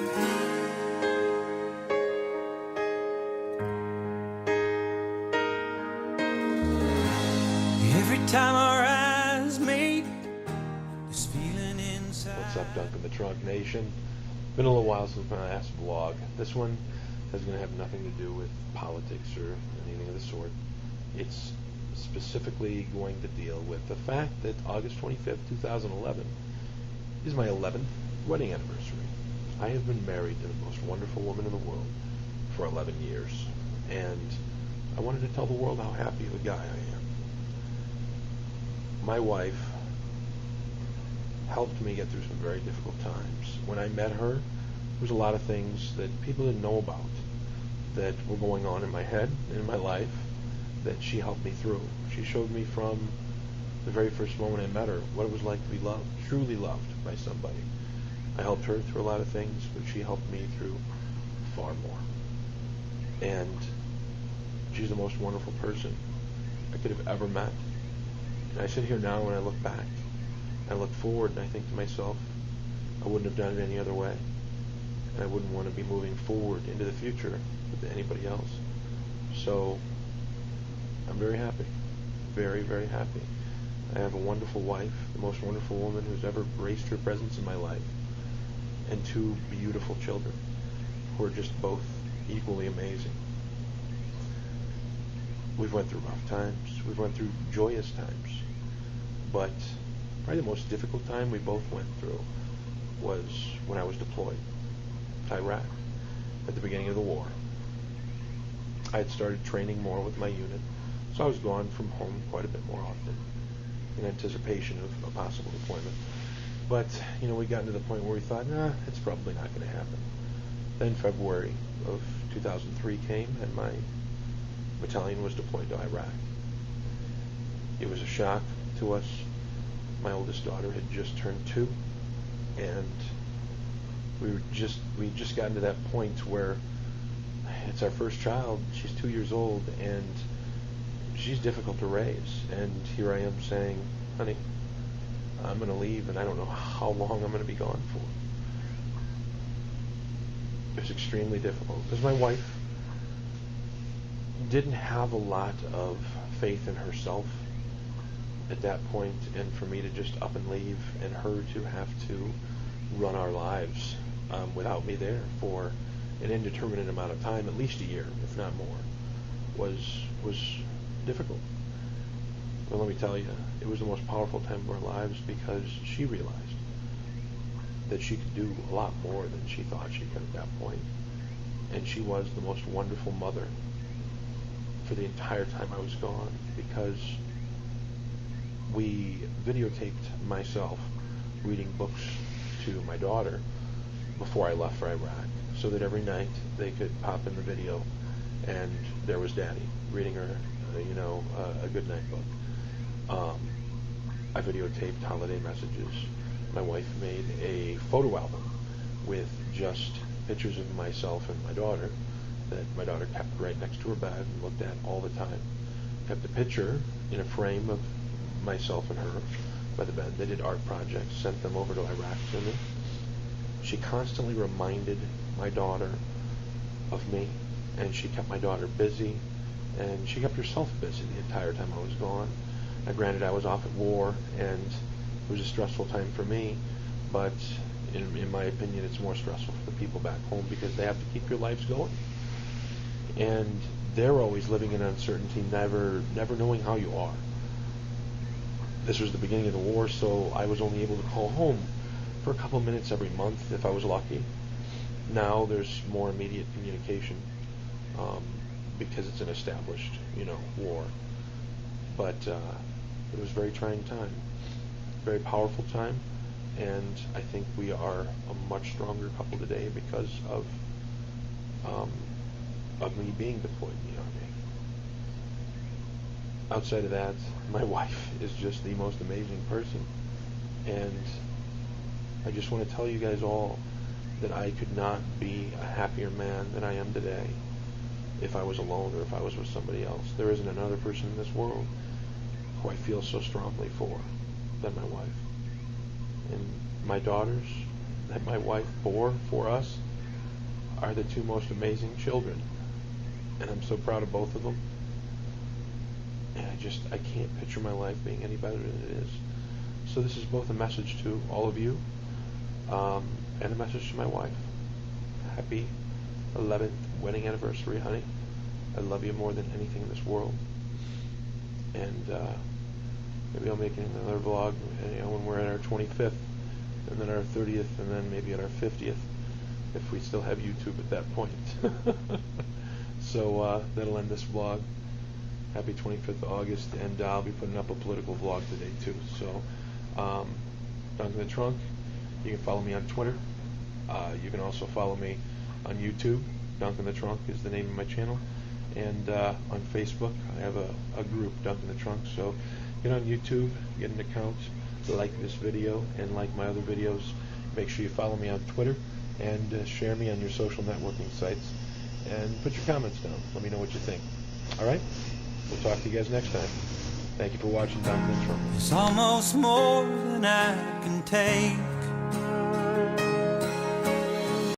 Every time our eyes meet, this feeling inside. What's up, Dunkel, the Trunk Nation? Been a little while since my last vlog. This one is going to have nothing to do with politics or anything of the sort. It's specifically going to deal with the fact that August 25th, 2011 is my 11th wedding anniversary. I have been married to the most wonderful woman in the world for 11 years, and I wanted to tell the world how happy of a guy I am. My wife helped me get through some very difficult times. When I met her, there was a lot of things that people didn't know about that were going on in my head and in my life that she helped me through. She showed me from the very first moment I met her what it was like to be loved, truly loved by somebody. I helped her through a lot of things, but she helped me through far more. And she's the most wonderful person I could have ever met. And I sit here now and I look back, I look forward, and I think to myself, I wouldn't have done it any other way. And I wouldn't want to be moving forward into the future with anybody else. So I'm very happy, very, very happy. I have a wonderful wife, the most wonderful woman who's ever graced her presence in my life, and two beautiful children who are just both equally amazing. We've went through rough times, we've went through joyous times, but probably the most difficult time we both went through was when I was deployed to Iraq at the beginning of the war. I had started training more with my unit, so I was gone from home quite a bit more often in anticipation of a possible deployment. But, we got to the point where we thought, it's probably not going to happen. Then February of 2003 came, and my battalion was deployed to Iraq. It was a shock to us. My oldest daughter had just turned 2, and we just gotten to that point where it's our first child. She's 2 years old, and she's difficult to raise. And here I am saying, honey, I'm going to leave, and I don't know how long I'm going to be gone for. It was extremely difficult because my wife didn't have a lot of faith in herself at that point, and for me to just up and leave and her to have to run our lives without me there for an indeterminate amount of time, at least a year, if not more, was difficult. But let me tell you, it was the most powerful time of our lives because she realized that she could do a lot more than she thought she could at that point. And she was the most wonderful mother for the entire time I was gone, because we videotaped myself reading books to my daughter before I left for Iraq, so that every night they could pop in the video and there was Daddy reading her, a good night book. I videotaped holiday messages. My wife made a photo album with just pictures of myself and my daughter that my daughter kept right next to her bed and looked at all the time. Kept a picture in a frame of myself and her by the bed. They did art projects, sent them over to Iraq to me. She constantly reminded my daughter of me, and she kept my daughter busy, and she kept herself busy the entire time I was gone. Now, granted, I was off at war, and it was a stressful time for me, but in my opinion, it's more stressful for the people back home because they have to keep your lives going. And they're always living in uncertainty, never knowing how you are. This was the beginning of the war, so I was only able to call home for a couple of minutes every month if I was lucky. Now there's more immediate communication because it's an established, war. But it was a very trying time, very powerful time, and I think we are a much stronger couple today because of me being deployed in the Army. Outside of that, my wife is just the most amazing person, and I just want to tell you guys all that I could not be a happier man than I am today if I was alone or if I was with somebody else. There isn't another person in this world who I feel so strongly for than my wife. And my daughters that my wife bore for us are the two most amazing children, and I'm so proud of both of them. And I can't picture my life being any better than it is. So this is both a message to all of you, and a message to my wife. Happy 11th wedding anniversary, honey. I love you more than anything in this world. And maybe I'll make another vlog, when we're at our 25th, and then our 30th, and then maybe at our 50th, if we still have YouTube at that point. So that'll end this vlog. Happy 25th of August, and I'll be putting up a political vlog today too. So, Dunkel in the Trunk. You can follow me on Twitter. You can also follow me on YouTube. Dunkel in the Trunk is the name of my channel. And on Facebook, I have a group, Dunkel in the Trunk. So get on YouTube, get an account, like this video, and like my other videos. Make sure you follow me on Twitter, and share me on your social networking sites. And put your comments down. Let me know what you think. All right? We'll talk to you guys next time. Thank you for watching Dunkel in the Trunk. It's almost more than I can take.